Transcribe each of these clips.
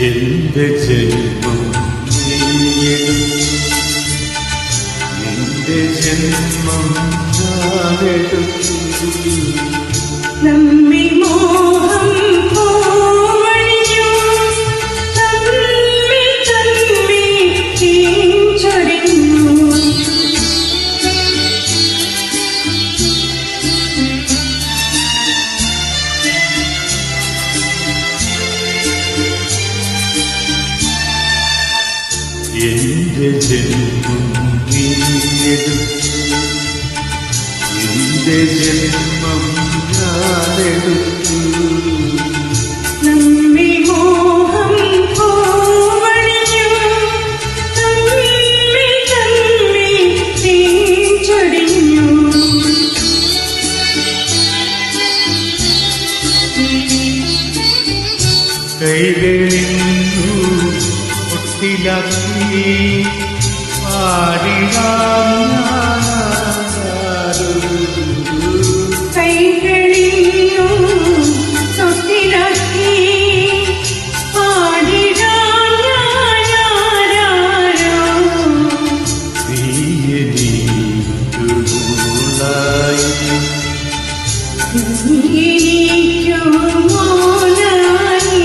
എന്റെ ജന്മം നിന്റെ ജന്മം ഞാനെടുത്തു നമ്മിൽ മോഹം പൂവണിഞ്ഞു തമ്മിൽ തമ്മിൽ ചൊരിഞ്ഞു എന്റെ ജന്മം നീയെടുത്തു എന്റെ ജന്മം ഞാനെടുത്തു നമ്മിൽ മോഹം പൂവണിഞ്ഞു തമ്മിൽ തമ്മിൽ ചൊരിഞ്ഞു കൈകളിന്നു ഒട്ടിലാക്കി പാടിടാം കൈകളിന്നു തൊട്ടിലാക്കി പാടിടാം ഞാനാരോ നീയെനിക്കുളായി എനിക്കു മോനായി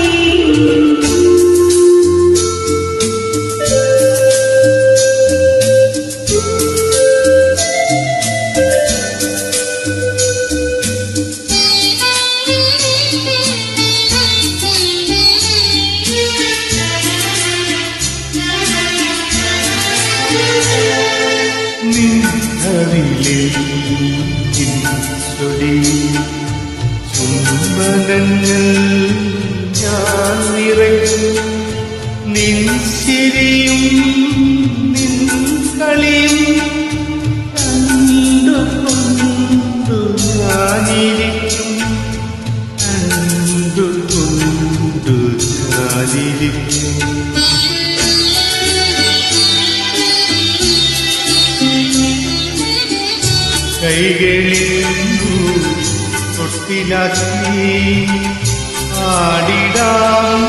ചുംബനങ്ങൾ ഞാൻ നിറയും നിൻ ചിരിയും നിൻ കളിയും കണ്ടുകൊണ്ടു ഞാനിരിക്കും കണ്ടുകൊണ്ടു ഞാനിരിക്കും കൈകളിന്നു തൊട്ടിലാക്കി ആടിടാം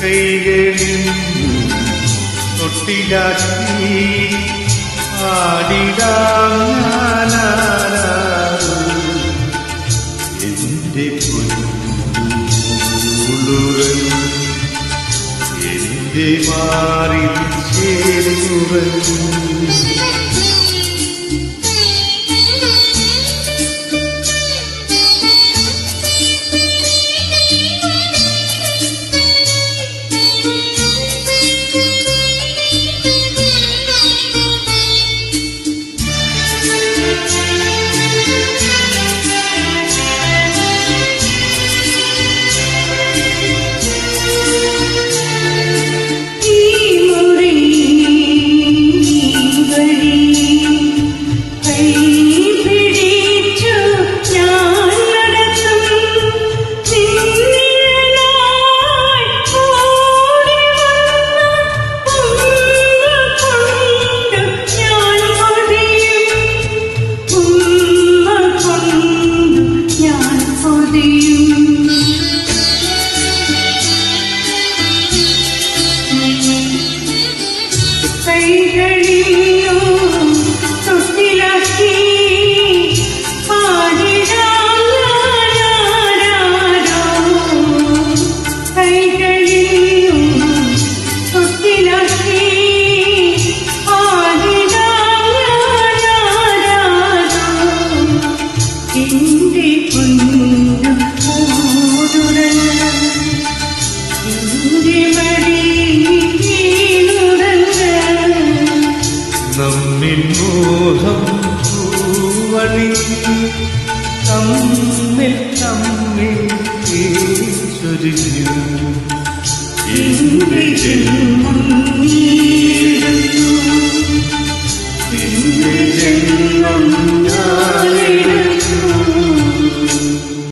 കൈകളിന്നു തൊട്ടിലാക്കി ആടിടാം എന്റെ പൊന്നുകൾ എന്റെ മാറിൽ ചേരുവൻ ഈ മുറി ചൊരിഞ്ഞു എന്റെ ജന്മം നീ